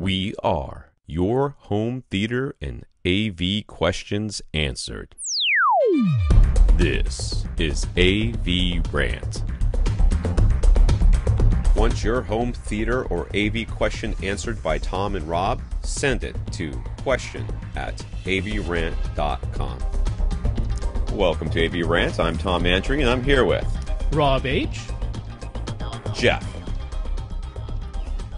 We are your home theater and AV questions answered. This is AVRant. Want your home theater or AV question answered by Tom and Rob? Send it to question@avrant.com. Welcome to AVRant. I'm Tom Andry, and I'm here with Rob H. Geoff.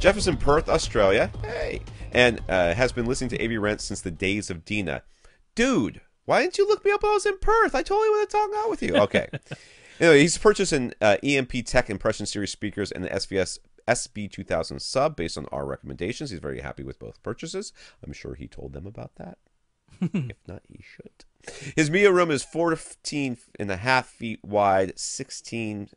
Geoff is in Perth, Australia. Hey. And has been listening to AVRant since the days of Dina. Dude, why didn't you look me up while I was in Perth? I totally would have talked out with you. Okay. Anyway, he's purchased an EMP Tech Impression Series speakers and the SVS SB-2000 sub based on our recommendations. He's very happy with both purchases. I'm sure he told them about that. If not, he should. His media room is 14.5 feet wide, 16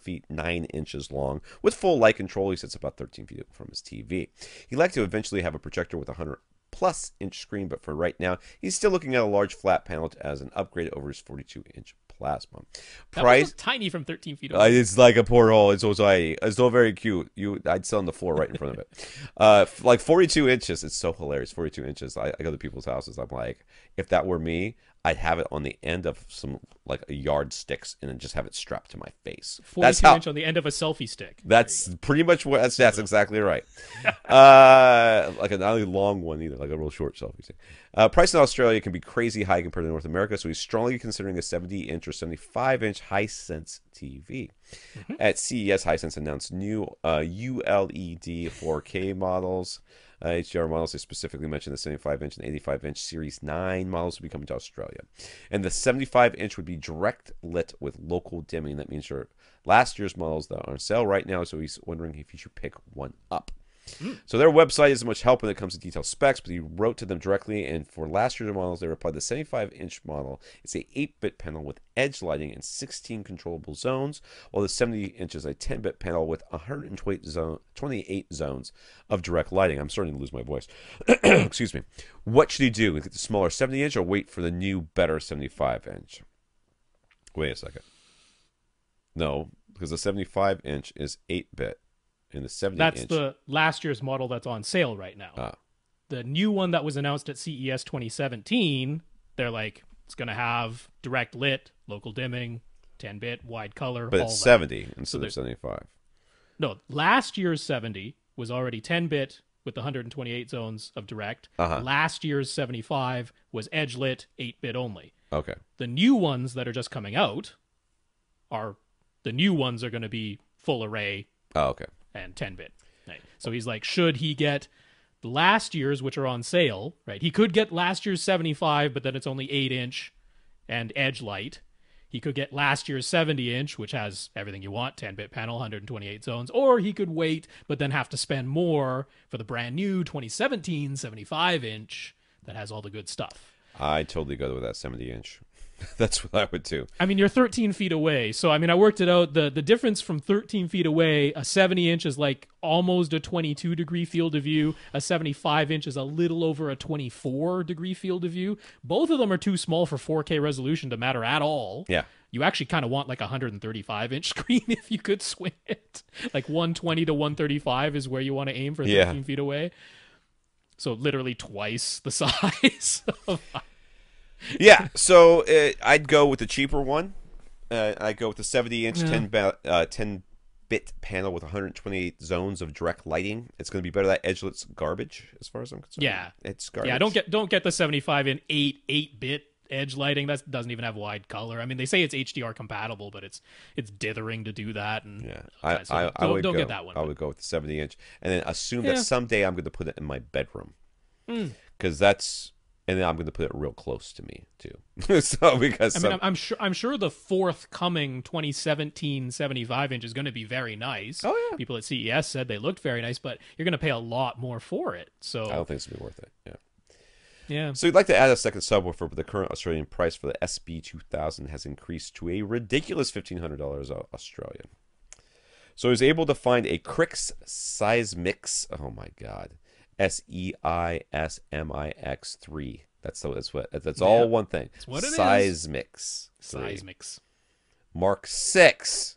feet 9 inches long. With full light control, he sits about 13 feet from his TV. He'd like to eventually have a projector with a 100+ inch screen, but for right now, he's still looking at a large flat panel as an upgrade over his 42-inch plasma. Price tiny from 13 feet away. It's like a porthole. It's so tiny. It's so very cute. I'd sit on the floor right in front of it. Like 42 inches. It's so hilarious. 42 inches. I go to people's houses. I'm like, if that were me, I'd have it on the end of some like a yardsticks and then just have it strapped to my face. 42 inch on the end of a selfie stick. That's pretty much what. That's exactly right. Like a not a long one either, like a real short selfie stick. Price in Australia can be crazy high compared to North America, so he's strongly considering a 70-inch or 75-inch Hisense TV. At CES, Hisense announced new ULED 4K models. HDR models, they specifically mentioned the 75-inch and 85-inch Series 9 models will be coming to Australia. And the 75-inch would be direct lit with local dimming. That means your last year's models that are on sale right now, so he's wondering if he should pick one up. So their website isn't much help when it comes to detailed specs, but he wrote to them directly, and for last year's models, they replied the 75-inch model is a 8-bit panel with edge lighting and 16 controllable zones, while the 70-inch is a 10-bit panel with 128 zones of direct lighting. I'm starting to lose my voice. Excuse me. What should he do? Get the smaller 70-inch or wait for the new, better 75-inch? Wait a second. No, because the 75-inch is 8-bit. In the 70 That's inch. the last year's model that's on sale right now. The new one that was announced at CES 2017, they're like, it's going to have direct lit, local dimming, 10-bit, wide color, but all it's that. 70 instead of 75. No, last year's 70 was already 10-bit with 128 zones of direct. Last year's 75 was edge lit, 8-bit only. Okay. The new ones that are just coming out are going to be full array. Oh, okay. And 10-bit. Right. So he's like, should he get the last year's, which are on sale, right? He could get last year's 75, but then it's only 8-inch and edge light. He could get last year's 70-inch, which has everything you want, 10-bit panel, 128 zones. Or he could wait, but then have to spend more for the brand new 2017 75-inch that has all the good stuff. I totally go with that 70-inch. That's what I would do. I mean, you're 13 feet away. So, I mean, I worked it out. The difference from 13 feet away, a 70-inch is like almost a 22-degree field of view. A 75-inch is a little over a 24-degree field of view. Both of them are too small for 4K resolution to matter at all. Yeah. You actually kind of want like a 135-inch screen if you could swing it. Like 120 to 135 is where you want to aim for 13 feet away. So literally twice the size of... Yeah, so I'd go with the cheaper one. I'd go with the 70-inch 10-bit panel with 128 zones of direct lighting. It's going to be better. That edgeless garbage, as far as I'm concerned. Yeah, it's garbage. Yeah, don't get the 75 in 8-bit edge lighting. That doesn't even have wide color. I mean, they say it's HDR compatible, but it's dithering to do that. And yeah, I would don't get that one. I would go with the 70-inch, and then assume that someday I'm going to put it in my bedroom, because that's. And then I'm going to put it real close to me too. So because I'm sure the forthcoming 2017 75-inch is going to be very nice. Oh yeah, people at CES said they looked very nice, but you're going to pay a lot more for it. So I don't think it's going to be worth it. Yeah. So you'd like to add a second subwoofer, but the current Australian price for the SB-2000 has increased to a ridiculous $1,500 Australian. So he was able to find a Crix Seismix. Oh my God. SEISMIX3. That's all one thing. That's what it is. Seismix. Mark 6.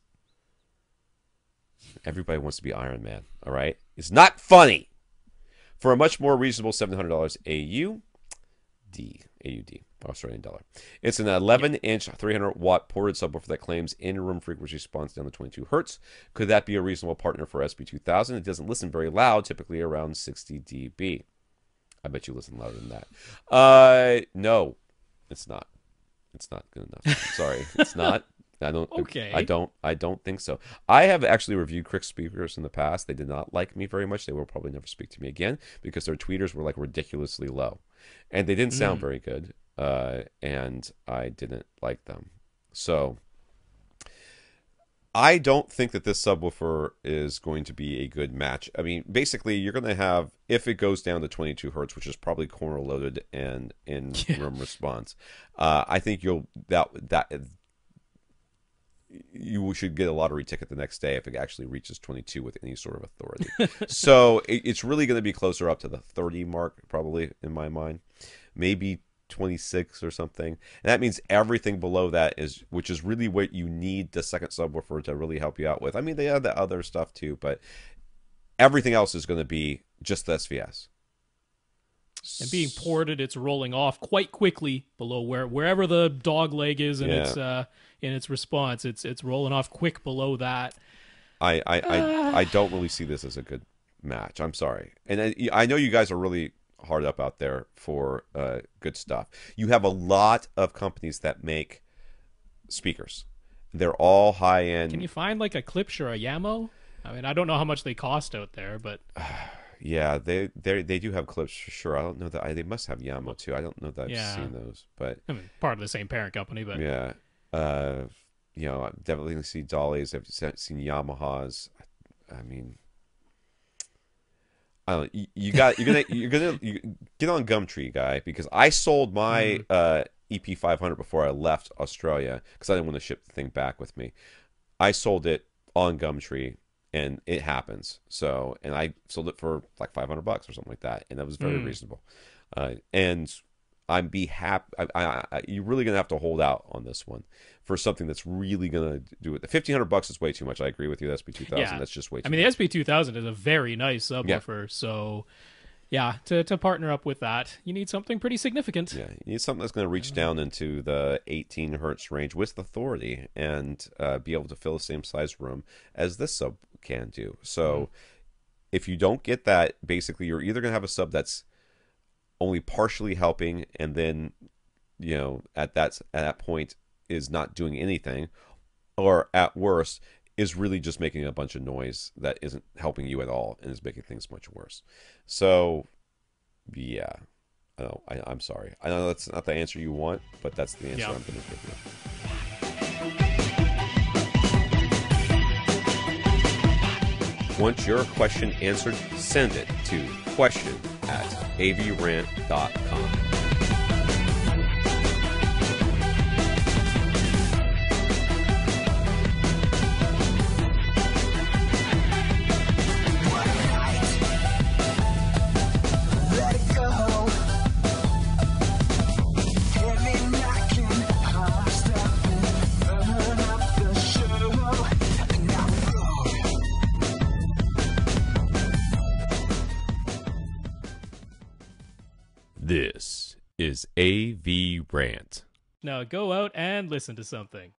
Everybody wants to be Iron Man, all right? It's not funny. for a much more reasonable $700 AUD, Australian dollar. It's an 11-inch, 300-watt ported subwoofer that claims in-room frequency response down to 22 hertz. Could that be a reasonable partner for SB-2000? It doesn't listen very loud, typically around 60 dB. I bet you listen louder than that. No, it's not. It's not good enough. I'm sorry, it's not. I don't. Okay. I don't think so. I have actually reviewed Crick speakers in the past. They did not like me very much. They will probably never speak to me again because their tweeters were like ridiculously low, and they didn't sound very good. And I didn't like them. So I don't think that this subwoofer is going to be a good match. I mean, basically, you're going to have, if it goes down to 22 hertz, which is probably corner loaded and in room response, I think you should get a lottery ticket the next day if it actually reaches 22 with any sort of authority. So it's really going to be closer up to the 30 mark, probably, in my mind. Maybe 26 or something. And that means everything below that is, which is really what you need the second subwoofer to really help you out with. I mean, they have the other stuff too, but everything else is going to be just the SVS. And being ported, it's rolling off quite quickly below wherever the dog leg is in its response. It's rolling off quick below that. I don't really see this as a good match. I'm sorry, and I know you guys are really hard up out there for good stuff. You have a lot of companies that make speakers. They're all high end. Can you find like a Klipsch or a Yamo? I mean, I don't know how much they cost out there, but yeah, they do have Klipsch for sure. I don't know that they must have Yamo too. I don't know that I've seen those, but I mean, part of the same parent company. But yeah, you know, I've definitely seen Dolly's. I've seen Yamahas. I mean, I don't know. You're gonna get on Gumtree, guy, because I sold my EP500 before I left Australia because I didn't want to ship the thing back with me. I sold it on Gumtree, and it happens. So, and I sold it for like $500 or something like that, and that was very reasonable. And I'm happy. You're really gonna have to hold out on this one for something that's really gonna do it. The $1,500 is way too much. I agree with you. The SB-2000, that's just way too much. I mean, the SB-2000 is a very nice subwoofer. So, yeah, to partner up with that, you need something pretty significant. Yeah, you need something that's going to reach down into the 18 hertz range with authority and be able to fill the same size room as this sub can do. So, if you don't get that, basically, you're either going to have a sub that's only partially helping, and then, you know, at that point is not doing anything, or at worst is really just making a bunch of noise that isn't helping you at all and is making things much worse. So, yeah, I'm sorry. I know that's not the answer you want, but that's the answer I'm going to give you. Want your question answered? Send it to question@avrant.com. This is AVRant. Now go out and listen to something.